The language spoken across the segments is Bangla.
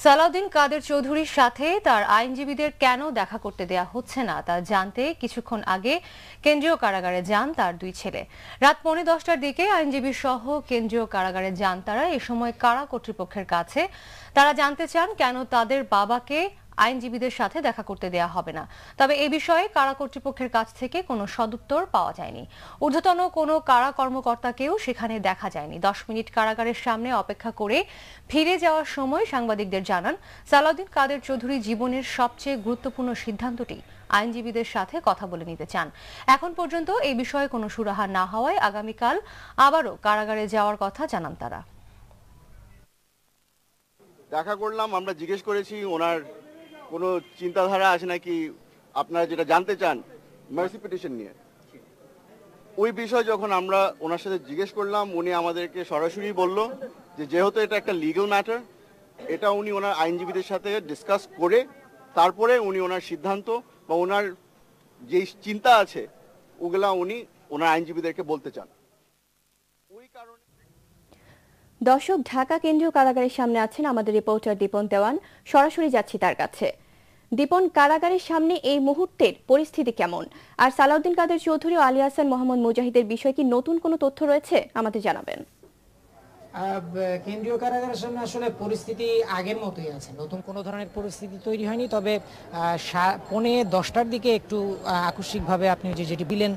সালাউদ্দিন কাদের চৌধুরীর সাথে তার আইনজীবীদের কেন দেখা করতে দেয়া হচ্ছে না তা জানতে কিছুক্ষণ আগে কেন্দ্রীয় কারাগারে যান তার দুই ছেলে। রাত 10:45টার দিকে আইনজীবী সহ কেন্দ্রীয় কারাগারে যান তারা। এ সময় কারা কর্তৃপক্ষের কাছে তারা জানতে চান কেন তাদের বাবাকে আইনজীবীদের সাথে দেখা করতে দেয়া হবে না। তবে এ বিষয়ে কারা কর্তৃপক্ষের কাছ থেকে কোনো সদুত্তর পাওয়া যায়নি। ঊর্ধ্বতন কোনো কারা কর্মকর্তাকেও সেখানে দেখা যায়নি। 10 মিনিট কারাগারের সামনে অপেক্ষা করে ফিরে যাওয়ার সময় সাংবাদিকদের জানান, সালাউদ্দিন কাদের চৌধুরী জীবনের সবচেয়ে গুরুত্বপূর্ণ সিদ্ধান্তটি আইনজীবীদের সাথে কথা বলে নিতে চান। এখন পর্যন্ত এই বিষয়ে কোনো সুরাহা না হওয়ায় আগামীকাল আবারও কারাগারে যাওয়ার কথা জানান তারা। দেখা করলাম, আমরা জিজ্ঞেস করেছি ওনার কোনো চিন্তাধারা আছে নাকি, আপনারা যেটা জানতে চান মার্সি পিটিশন নিয়ে। ওই বিষয় যখন আমরা ওনার সাথে জিজ্ঞেস করলাম, উনি আমাদেরকে সরাসরি বলল যে যেহেতু এটা একটা লিগ্যাল ম্যাটার, এটা উনি ওনার আইনজীবীদের সাথে ডিসকাস করে তারপরে উনি ওনার সিদ্ধান্ত বা ওনার যেই চিন্তা আছে ওগুলা উনি ওনার আইনজীবীদেরকে বলতে চান। ওই কারণে দর্শক, ঢাকা কেন্দ্রীয় কারাগারের সামনে আছেন আমাদের রিপোর্টার দীপন দেওয়ান। সরাসরি যাচ্ছি তার কাছে। দীপন, কারাগারের সামনে এই মুহূর্তের পরিস্থিতি কেমন? আর সালাউদ্দিন কাদের চৌধুরী ও আলী আহসান মোহাম্মদ মুজাহিদের বিষয়ে কি নতুন কোনো তথ্য রয়েছে? আমাদের জানাবেন। কেন্দ্রীয় কারাগারের সামনে আসলে পরিস্থিতি আগের মতোই আছে, নতুন কোনো ধরনের পরিস্থিতি তৈরি হয়নি। তবে 10:45টার দিকে একটু আকস্মিকভাবে আপনি যেটি দিলেন,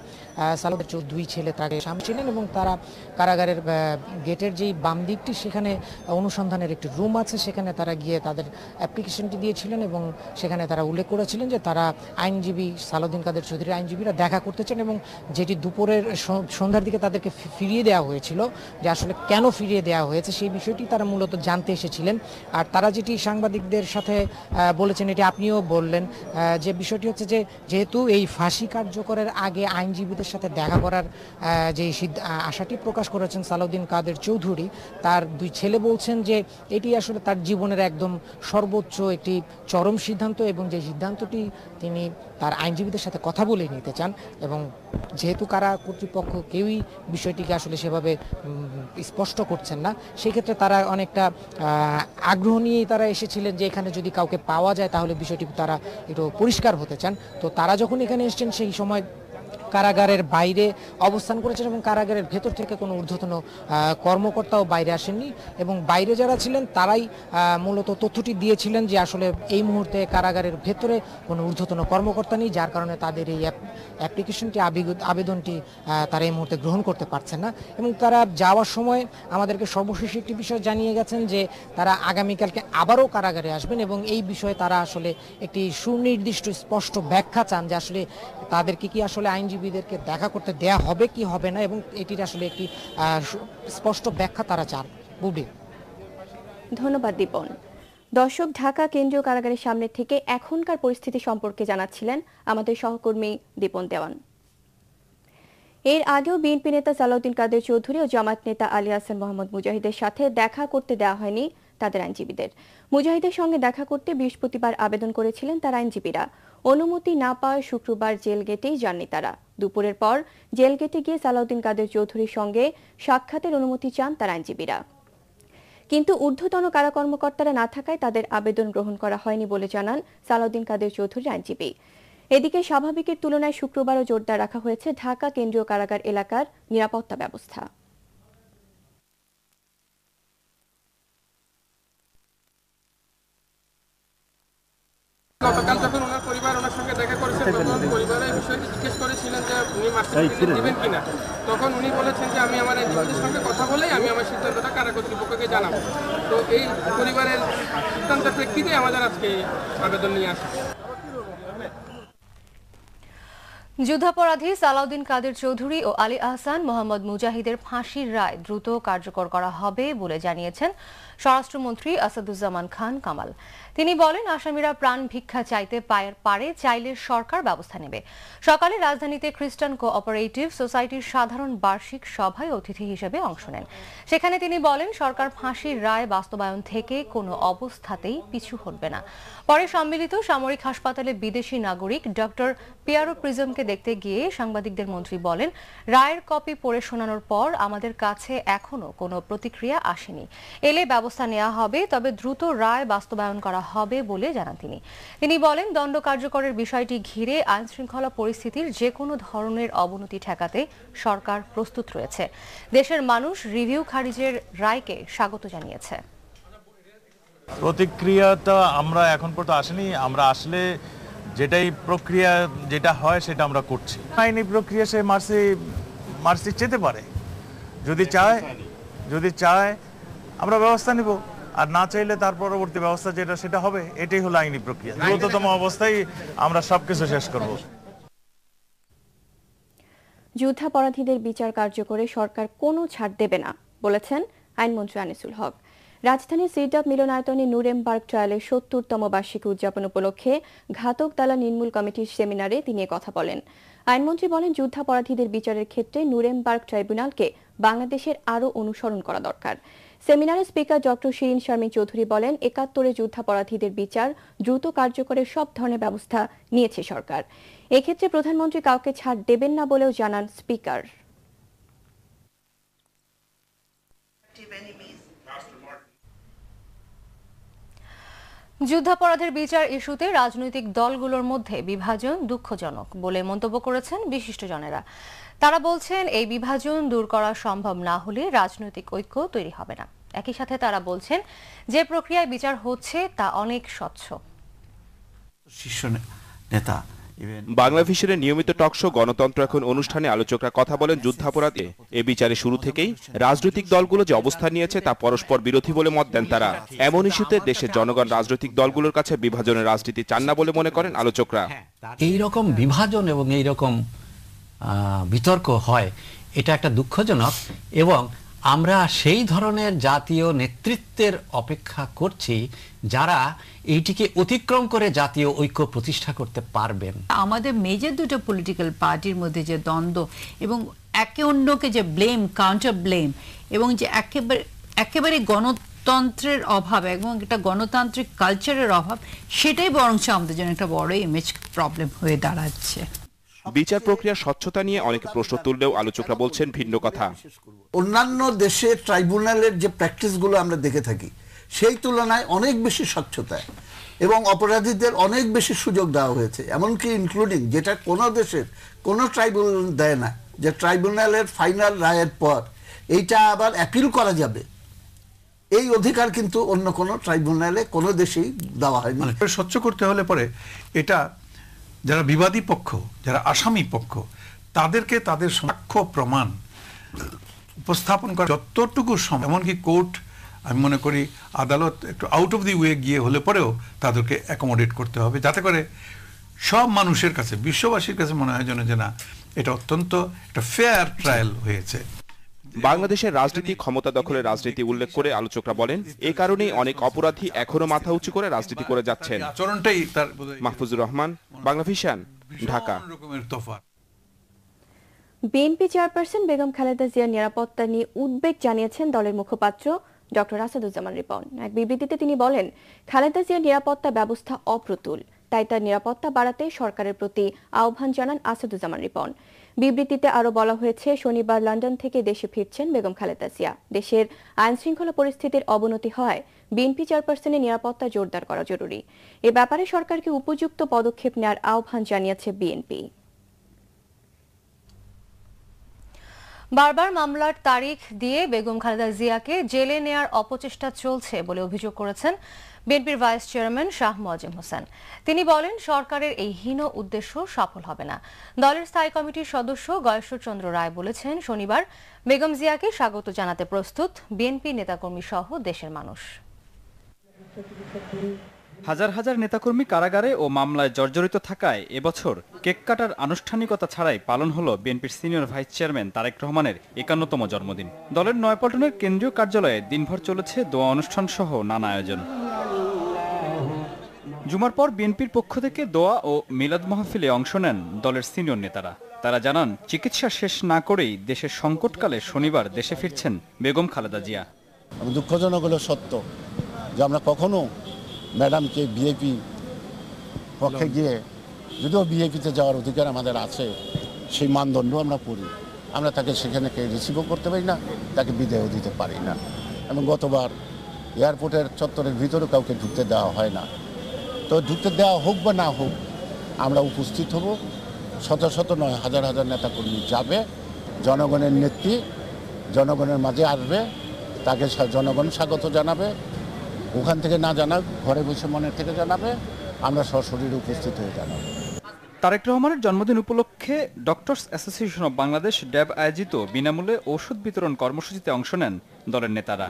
সালাউদ্দিন দুই ছেলে তাকে সামনে ছিলেন এবং তারা কারাগারের গেটের যেই বাম দিকটি সেখানে অনুসন্ধানের একটি রুম আছে, সেখানে তারা গিয়ে তাদের অ্যাপ্লিকেশনটি দিয়েছিলেন এবং সেখানে তারা উল্লেখ করেছিলেন যে তারা আইনজীবী সালাউদ্দিন কাদের চৌধুরীর আইনজীবীরা দেখা করতে চান এবং যেটি দুপুরের সন্ধ্যার দিকে তাদেরকে ফিরিয়ে দেওয়া হয়েছিল, যে আসলে কেন ফিরিয়ে দেওয়া হয়েছে সেই বিষয়টি তারা মূলত জানতে এসেছিলেন। আর তারা যেটি সাংবাদিকদের সাথে বলেছেন, এটি আপনিও বললেন, যে বিষয়টি হচ্ছে যে যেহেতু এই ফাঁসি কার্যকরের আগে আইনজীবীদের সাথে দেখা করার যে আশাটি প্রকাশ করেছেন সালাউদ্দিন কাদের চৌধুরী, তার দুই ছেলে বলছেন যে এটি আসলে তার জীবনের একদম সর্বোচ্চ একটি চরম সিদ্ধান্ত এবং যে সিদ্ধান্তটি তিনি তার আইনজীবীদের সাথে কথা বলে নিতে চান। এবং যেহেতু কারা কর্তৃপক্ষ কেউই বিষয়টিকে আসলে সেভাবে স্পষ্ট করছেন না, সেক্ষেত্রে তারা অনেকটা আগ্রহ নিয়েই তারা এসেছিলেন যে এখানে যদি কাউকে পাওয়া যায় তাহলে বিষয়টি তারা একটু পরিষ্কার হতে চান। তো তারা যখন এখানে এসেছেন সেই সময় কারাগারের বাইরে অবস্থান করেছেন এবং কারাগারের ভেতর থেকে কোনো ঊর্ধ্বতন কর্মকর্তাও বাইরে আসেননি এবং বাইরে যারা ছিলেন তারাই মূলত তথ্যটি দিয়েছিলেন যে আসলে এই মুহূর্তে কারাগারের ভেতরে কোনো ঊর্ধ্বতন কর্মকর্তা নেই, যার কারণে তাদের এই অ্যাপ্লিকেশনটি আবেদনটি তারা এই মুহূর্তে গ্রহণ করতে পারছেন না। এবং তারা যাওয়ার সময় আমাদেরকে সর্বশেষ একটি বিষয় জানিয়ে গেছেন যে তারা আগামীকালকে আবারও কারাগারে আসবেন এবং এই বিষয়ে তারা আসলে একটি সুনির্দিষ্ট স্পষ্ট ব্যাখ্যা চান যে আসলে তাদেরকে কি আসলে আইনজীবীদেরকে দেখা করতে দেয়া হবে কি হবে না, এবং এটির আসলে একটি স্পষ্ট ব্যাখ্যা তারা চান। বুবলি। ধন্যবাদ দীপন। দর্শক, ঢাকা কেন্দ্রীয় কারাগারের সামনে থেকে এখনকার পরিস্থিতি সম্পর্কে জানাচ্ছিলেন আমাদের সহকর্মী দীপন দেওয়ান। এর আগেও বিএনপি নেতা সালাউদ্দিন কাদের চৌধুরী ও জামায়াত নেতা আলী আহসান মোহাম্মদ মুজাহিদের সাথে দেখা করতে দেওয়া হয়নি তাদের আইনজীবীদের। মুজাহিদের সঙ্গে দেখা করতে বৃহস্পতিবার আবেদন করেছিলেন তার আইনজীবীরা। অনুমতি না পাওয়ায় শুক্রবার জেল গেটেই যাননি তারা। দুপুরের পর জেল গেটে গিয়ে সালাউদ্দিন কাদের চৌধুরীর সঙ্গে সাক্ষাতের অনুমতি চান তার আইনজীবীরা, কিন্তু ঊর্ধ্বতন কারা কর্মকর্তারা না থাকায় তাদের আবেদন গ্রহণ করা হয়নি বলে জানান সালাউদ্দিন কাদের চৌধুরীর আইনজীবী। এদিকে স্বাভাবিকের তুলনায় শুক্রবারও জোরদার রাখা হয়েছে ঢাকা কেন্দ্রীয় কারাগার এলাকার নিরাপত্তা ব্যবস্থা। গতকাল যখন ওনার পরিবার ওনার সঙ্গে দেখা করেছেন তখন পরিবারের বিষয়টি জিজ্ঞেস করেছিলেন যে উনি মাস্টার দিবেন কিনা, তখন উনি বলেছেন যে আমি আমার আইনজীবীদের সঙ্গে কথা বলেই আমি আমার সিদ্ধান্তটা কারা কর্তৃপক্ষকে জানাবো। তো এই পরিবারের সিদ্ধান্তের প্রেক্ষিতে আমাদের আজকে আবেদন নিয়ে আসা। যুদ্ধাপরাধী সালাউদ্দিন কাদের চৌধুরী ও আলী আহসান মোহাম্মদ মুজাহিদের ফাঁসির রায় দ্রুত কার্যকর করা হবে বলে জানিয়েছেন স্বরাষ্ট্রমন্ত্রী আসাদুজ্জামান খান কামাল। তিনি বলেন, আসামিরা প্রাণ ভিক্ষা চাইতে পারে, চাইলে সরকার ব্যবস্থা নেবে। সকালে রাজধানীতে খ্রিস্টান কোঅপারেটিভ সোসাইটির সাধারণ বার্ষিক সভায় অতিথি হিসেবে অংশ নেন। সেখানে তিনি বলেন, সরকার ফাঁসির রায় বাস্তবায়ন থেকে কোনো অবস্থাতেই পিছু হটবে না। পরে সম্মিলিত সামরিক হাসপাতালে বিদেশি নাগরিক ডক্টর পিয়ারো প্রিজমকে দেখতে গিয়ে সাংবাদিকদের মন্ত্রী বলেন, রায়ের কপি পড়ে শোনানোর পর আমাদের কাছে এখনো কোনো প্রতিক্রিয়া আসেনি, এলে ব্যবস্থা নেওয়া হবে, তবে দ্রুত রায় বাস্তবায়ন করা হবে বলে জানান তিনি। তিনি বলেন, দণ্ড কার্যকরের বিষয়টি ঘিরে আইনশৃঙ্খলা পরিস্থিতির যে কোনো ধরনের অবনতি ঠেকাতে সরকার প্রস্তুত রয়েছে। দেশের মানুষ রিভিউ খারিজের রায়কে স্বাগত জানিয়েছে। প্রতিক্রিয়াটা আমরা এখন পর্যন্ত আসেনি, আমরা আসলে যেটাই প্রক্রিয়া যেটা হয় সেটা আমরা করছি। আইনি প্রক্রিয়া সে মার্সি চেতে পারে, যদি চায় আমরা ব্যবস্থা নিব, আর না চাইলে তার পরবর্তী ব্যবস্থা যেটা সেটা হবে। এটাই হলো আইনি প্রক্রিয়া। দ্রুততম অবস্থায় আমরা সবকিছু শেষ করব। যুদ্ধাপরাধীদের বিচার কার্যকরে সরকার কোনো ছাড় দেবে না বলেছেন আইনমন্ত্রী আনিসুল হক। রাজধানীর সিডাপ মিলনায়তনে নুরেমবার্গ ট্রায়ালের ৭০তম বার্ষিকী উদযাপন উপলক্ষে ঘাতক দালাল নির্মূল কমিটির সেমিনারে তিনি কথা বলেন। আইনমন্ত্রী বলেন, যুদ্ধাপরাধীদের বিচারের ক্ষেত্রে নুরেমবার্গ ট্রাইব্যুনালকে বাংলাদেশের আরও অনুসরণ করা দরকার। সেমিনারে স্পিকার ডক্টর শিরিন শারমিন চৌধুরী বলেন, ৭১ যুদ্ধাপরাধীদের বিচার দ্রুত কার্যকরের সব ধরনের ব্যবস্থা নিয়েছে সরকার। এক্ষেত্রে প্রধানমন্ত্রী কাউকে ছাড় দেবেন না বলেও জানান স্পিকার। যুদ্ধাপরাধের বিচার ইস্যুতে রাজনৈতিক দলগুলোর মধ্যে বিভাজন দুঃখজনক বলে মন্তব্য করেছেন বিশিষ্টজনেরা। তারা বলছেন, এই বিভাজন দূর করা সম্ভব না হলে রাজনৈতিক ঐক্য তৈরি হবে না। একই সাথে তারা বলছেন, যে প্রক্রিয়ায় বিচার হচ্ছে তা অনেক স্বচ্ছ। শীর্ষ নেতা বাংলাভিশনের নিয়মিত টকশো গণতন্ত্র এখন অনুষ্ঠানে আলোচকরা কথা বলেন যুদ্ধাপরাধে এ বিচারে শুরু থেকেই রাজনৈতিক দলগুলো যে অবস্থান নিয়েছে তা পরস্পর বিরোধী বলে মত দেন তারা। এমন ইস্যুতে দেশের জনগণ রাজনৈতিক দলগুলোর কাছে বিভাজনের রাজনীতি চান না বলে মনে করেন আলোচকরা। এই রকম বিভাজন এবং এই রকম বিতর্ক হয়, এটা একটা দুঃখজনক, এবং আমরা সেই ধরনের জাতীয় নেতৃত্বের অপেক্ষা করছি যারা এইটিকে অতিক্রম করে জাতীয় ঐক্য প্রতিষ্ঠা করতে পারবেন। আমাদের মেজর দুটো পলিটিক্যাল পার্টির মধ্যে যে দ্বন্দ্ব এবং একে অন্যকে যে ব্লেম, কাউন্টার ব্লেম, এবং যে একেবারে গণতন্ত্রের অভাব এবং একটা গণতান্ত্রিক কালচারের অভাব, সেটাই বরঞ্চ আমাদের জন্য একটা বড় ইমেজ প্রবলেম হয়ে দাঁড়াচ্ছে। বিচার প্রক্রিয়ার স্বচ্ছতা নিয়ে অনেকে প্রশ্ন তুললেও আলোচকরা বলছেন ভিন্ন কথা। অন্যান্য দেশে ট্রাইব্যুনালের যে প্র্যাকটিসগুলো আমরা দেখে থাকি সেই তুলনায় অনেক বেশি স্বচ্ছতা এবং অপরাধীদের অনেক বেশি সুযোগ দেওয়া হয়েছে, এমনকি ইনক্লুডিং যেটা কোনো দেশের কোনো ট্রাইব্যুনাল দেয় না, যে ট্রাইব্যুনালের ফাইনাল রায়ের পর এইটা আবার অ্যাপিল করা যাবে, এই অধিকার কিন্তু অন্য কোনো ট্রাইব্যুনালে কোনো দেশেই দেওয়া হয়নি। স্বচ্ছ করতে হলে পরে এটা যারা বিবাদী পক্ষ, যারা আসামি পক্ষ, তাদেরকে তাদের সাক্ষ্য প্রমাণ উপস্থাপন করা যতটুকু সম্ভব, এমনকি কোর্ট, আমি মনে করি আদালত একটু আউট অফ দি ওয়ে গিয়ে হলে পরেও তাদেরকে অ্যাকোমোডেট করতে হবে, যাতে করে সব মানুষের কাছে, বিশ্ববাসীর কাছে মনে হয় যেন যে না, এটা অত্যন্ত একটা ফেয়ার ট্রায়াল হয়েছে। বাংলাদেশের রাজনীতি ক্ষমতা দখলের রাজনীতি উল্লেখ করে আলোচকরা বলেন, এ কারণেই অনেক অপরাধী এখনো মাথা উঁচু করে রাজনীতি করে যাচ্ছেন। আচরণটাই তার। মাহফুজুর রহমান, বাংলাভিশন, ঢাকা। বিএনপি চেয়ারপারসন বেগম খালেদা জিয়ার নিরাপত্তা নিয়ে উদ্বেগ জানিয়েছেন দলের মুখপাত্র ডক্টর আসাদুজ্জামান রিপন। এক বিবৃতিতে তিনি বলেন, খালেদা জিয়ার নিরাপত্তা ব্যবস্থা অপ্রতুল, তাই তার নিরাপত্তা বাড়াতে সরকারের প্রতি আহ্বান জানান আসাদুজ্জামান রিপন। বিবৃতিতে আরও বলা হয়েছে, শনিবার লন্ডন থেকে দেশে ফিরছেন বেগম খালেদা জিয়া। দেশের আইনশৃঙ্খলা পরিস্থিতির অবনতি হয় বিএনপি চেয়ারপারসনের নিরাপত্তা জোরদার করা জরুরি। এ ব্যাপারে সরকারকে উপযুক্ত পদক্ষেপ নেওয়ার আহ্বান জানিয়েছে বিএনপি। বারবার মামলার তারিখ দিয়ে বেগম খালেদা জিয়াকে জেলে নেয়ার অপচেষ্টা চলছে বলে অভিযোগ করেছেন বিএনপির ভাইস চেয়ারম্যান শাহ মোয়াজ্জেম হোসেন। তিনি বলেন, সরকারের এই হীন উদ্দেশ্য সফল হবে না। দলের স্থায়ী কমিটির সদস্য গয়েশ্বর চন্দ্র রায় বলেছেন, শনিবার বেগম জিয়াকে স্বাগত জানাতে প্রস্তুত বিএনপি নেতাকর্মী সহ দেশের মানুষ। হাজার হাজার নেতাকর্মী কারাগারে ও মামলায় জর্জরিত থাকায় এবছর কেক কাটার আনুষ্ঠানিকতা ছাড়াই পালন হলো বিএনপির সিনিয়র ভাইস চেয়ারম্যান তারেক রহমানের ৫১তম জন্মদিন। দলের নয়াপল্টনের কেন্দ্রীয় কার্যালয়ে দিনভর চলেছে দোয়া অনুষ্ঠান সহ নানা আয়োজন। জুমার পর বিএনপির পক্ষ থেকে দোয়া ও মিলাদ মাহফিলে অংশ নেন দলের সিনিয়র নেতারা। তারা জানান, চিকিৎসা শেষ না করেই দেশের সংকটকালে শনিবার দেশে ফিরছেন বেগম খালেদা জিয়া। দুঃখজনক হলো সত্য যে আমরা কখনো ম্যাডামকে বিএপি পক্ষে গিয়ে, যদিও বিএপিতে যাওয়ার অধিকার আমাদের আছে, সেই মানদণ্ড আমরা পড়ি, আমরা তাকে সেখানে রিসিভও করতে পারি না, তাকে বিদায়ও দিতে পারি না। এবং গতবার এয়ারপোর্টের চত্বরের ভিতরে কাউকে ঢুকতে দেওয়া হয় না। তো ঢুকতে দেওয়া হোক বা না হোক, আমরা উপস্থিত হব। শত শত নয়, হাজার হাজার নেতাকর্মী যাবে, জনগণের নেত্রী জনগণের মাঝে আসবে, তাকে জনগণ স্বাগত জানাবে। ওখান থেকে না জানাক, ঘরে বসে মনের থেকে জানাবে, আমরা সশরীরে উপস্থিত হয়ে জানাবো। তারেক রহমানের জন্মদিন উপলক্ষে ডক্টরস অ্যাসোসিয়েশন অব বাংলাদেশ ড্যাব আয়োজিত বিনামূল্যে ঔষধ বিতরণ কর্মসূচিতে অংশ নেন দলের নেতারা।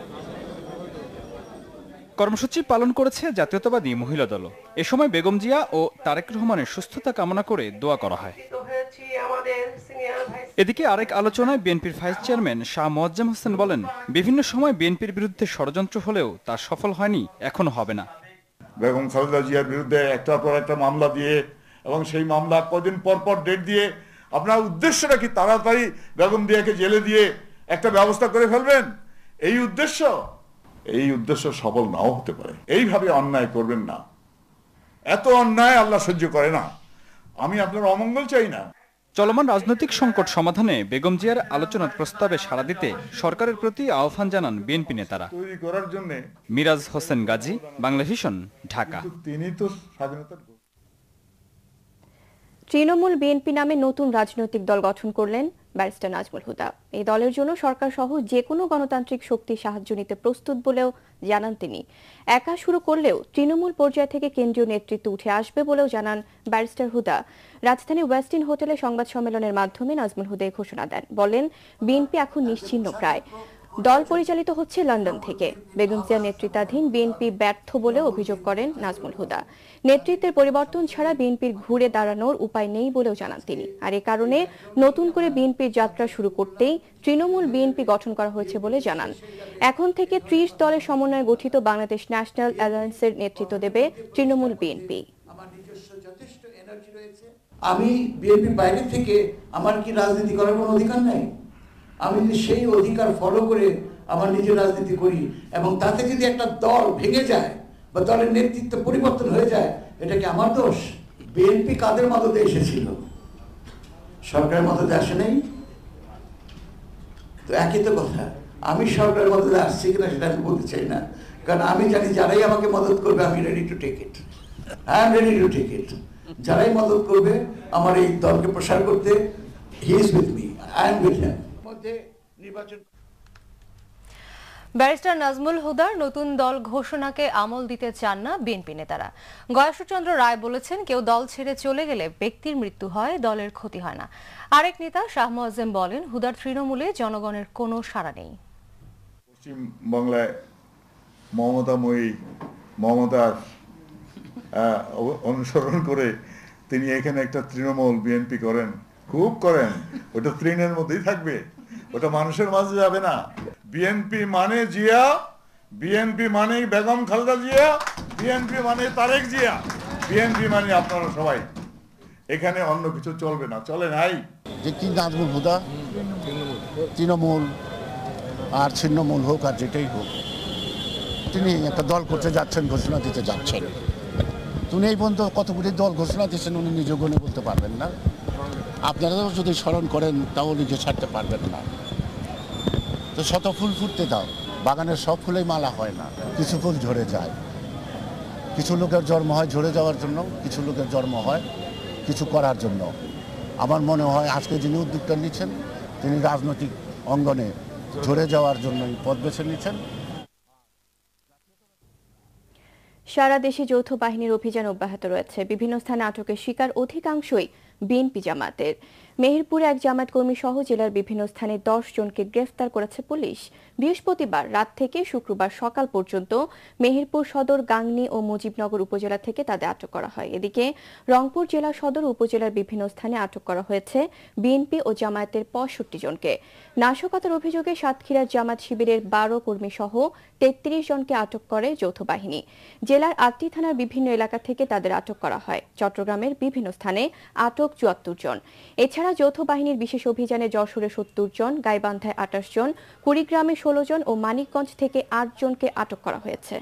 কর্মসূচি পালন করেছে জাতীয়তাবাদী মহিলা দল। এ সময় বেগম জিয়া ও তারেক রহমানের সুস্থতা কামনা করে দোয়া করা হয়। এদিকে আরেক আলোচনায় বিএনপির ভাইস চেয়ারম্যান শাহ মোয়াজ্জেম হোসেন বলেন, বিভিন্ন সময় বিএনপির বিরুদ্ধে ষড়যন্ত্র হলেও তা সফল হয়নি, এখনো হবে না। বেগম খালেদা জিয়ার বিরুদ্ধে একটার পর একটা মামলা দিয়ে এবং সেই মামলা কদিন পর পর ডেট দিয়ে আপনার উদ্দেশ্যটা কি তাড়াতাড়ি বেগম জিয়াকে জেলে দিয়ে একটা ব্যবস্থা করে ফেলবেন? এই উদ্দেশ্য সফল নাও হতে পারে। এইভাবে অন্যায় করবেন না, এত অন্যায় আল্লাহ সহ্য করে না। আমি আপনার অমঙ্গল চাই না। চলমান রাজনৈতিক সংকট সমাধানে বেগম জিয়ার আলোচনার প্রস্তাবে সাড়া দিতে সরকারের প্রতি আহ্বান জানান বিএনপি নেতারা। তৈরি করার জন্য মিরাজ হোসেন গাজী, বাংলা ভিশন, ঢাকা। তিনি তো স্বাধীনতার তৃণমূল বিএনপি নামে নতুন রাজনৈতিক দল গঠন করলেন ব্যারিস্টার নাজমুল হুদা। এই দলের জন্য সরকার সহ যে কোনো গণতান্ত্রিক শক্তির সাহায্য নিতে প্রস্তুত বলেও জানান তিনি। একা শুরু করলেও তৃণমূল পর্যায় থেকে কেন্দ্রীয় নেতৃত্ব উঠে আসবে বলেও জানান ব্যারিস্টার হুদা। রাজধানী ওয়েস্টিন হোটেলে সংবাদ সম্মেলনের মাধ্যমে নাজমুল হুদা ঘোষণা দেন। বলেন, বিএনপি এখন নিশ্চিহ্ন প্রায়। দল পরিচালিত হচ্ছে লন্ডন থেকে। বেগম জিয়ার নেতৃত্বাধীন বিএনপি ব্যর্থ বলে অভিযোগ করেন নাজমুল হুদা। নেতৃত্বের পরিবর্তন ছাড়া বিএনপির ঘুরে দাঁড়ানোর উপায় নেই বলেও জানান তিনি। আর এ কারণে নতুন করে বিএনপির যাত্রা শুরু করতেই তৃণমূল বিএনপি গঠন করা হয়েছে বলে জানান। এখন থেকে 30 দলের সমন্বয়ে গঠিত বাংলাদেশ ন্যাশনাল অ্যালায়েন্সের নেতৃত্ব দেবে তৃণমূল বিএনপি। আমি বিএনপির বাইরে থেকে আমার কি রাজনীতি করার কোনো অধিকার নাই? আমি যদি সেই অধিকার ফলো করে আমার নিজের রাজনীতি করি এবং তাতে যদি একটা দল ভেঙে যায় বা দলের নেতৃত্ব পরিবর্তন হয়ে যায়, এটা কি আমার দোষ? বিএনপি কাদের মদতে এসেছিল? সরকারের মদতে আসে নাই তো। একই তো কথা। আমি সরকারের মদতে আসছি কিনা সেটা আমি বলতে চাই না, কারণ আমি জানি যারাই আমাকে মদত করবে আমি ready to take it. I am ready to take it. যারাই মদত করবে আমার এই দলকে প্রসার করতে, he is with me, I am with him. Barrister Najmul হুদার নতুন দল ঘোষণাকে আমল দিতে চান না বিএনপি নেতারা। গয়েশ্বরচন্দ্র রায় বলেছেন, কেউ দল ছেড়ে চলে গেলে ব্যক্তির মৃত্যু হয়, দলের ক্ষতি হয় না। আরেক নেতা শাহ মোয়াজ্জেম বলেন, হুদার তৃণমূলে জনগণের কোনো সাড়া নেই। পশ্চিম বাংলায় মমতার অনুসরণ করে তিনি এখানে একটা তৃণমূল বিএনপি করেন, খুব করেন। ওটা তৃণের মধ্যেই থাকবে, ওটা মানুষের মাঝে যাবে না। বিএনপি মানে জিয়া, বিএনপি মানে বেগম খালেদা জিয়া, বিএনপি মানে তারেক জিয়া, বিএনপি মানে আপনারা সবাই। এখানে অন্য কিছু চলবে না, চলে নাই। যে কি নাজমুল হুদা তৃণমূল আর ছিন্নমূল হোক আর যেটাই হোক, তিনি একটা দল করতে যাচ্ছেন, ঘোষণা দিতে যাচ্ছেন। তিনি এই পর্যন্ত কতগুলি দল ঘোষণা দিচ্ছেন উনি নিজে গণে বলতে পারবেন না। আপনারাও যদি স্মরণ করেন তাও নিজে ছাড়তে পারবেন না। তো শত ফুল ফুটতে দাও, বাগানের সব ফুলেই মালা হয় না, কিছু ফুল ঝরে যায়। কিছু লোকের জন্ম হয় ঝরে যাওয়ার জন্য, কিছু লোকের জন্ম হয় কিছু করার জন্য। আমার মনে হয় আজকে যিনি উদ্যোগটা নিচ্ছেন তিনি রাজনৈতিক অঙ্গনে ঝরে যাওয়ার জন্য পথ বেছে নিচ্ছেন। সারা দেশে যৌথ বাহিনীর অভিযান অব্যাহত রয়েছে। বিভিন্ন স্থানে আটকের শিকার অধিকাংশই বিএনপি জামাতের। মেহেরপুরে এক জামায়াত কর্মী সহ জেলার বিভিন্ন স্থানে 10 জনকে গ্রেফতার করেছে পুলিশ। বৃহস্পতিবার রাত থেকে শুক্রবার সকাল পর্যন্ত মেহেরপুর সদর, গাংনী ও মুজিবনগর উপজেলা থেকে তাদের আটক করা হয়। এদিকে রংপুর জেলা সদর উপজেলার বিভিন্ন স্থানে আটক করা হয়েছে বিএনপি ও জামায়াতের 65 জনকে। নাশকতার অভিযোগে সাতক্ষীরার জামাত শিবিরের 12 কর্মী সহ 33 জনকে আটক করে যৌথ বাহিনী। জেলার 8টি থানার বিভিন্ন এলাকা থেকে তাদের আটক করা হয়। চট্টগ্রামের বিভিন্ন স্থানে আটক 74 জন। এছাড়া যৌথ বাহিনীর বিশেষ অভিযানে যশোরে 70 জন, গাইবান্ধায় 28 জন, কুড়িগ্রামে 16 জন ও মানিকগঞ্জ থেকে 8 জনকে আটক করা হয়েছে।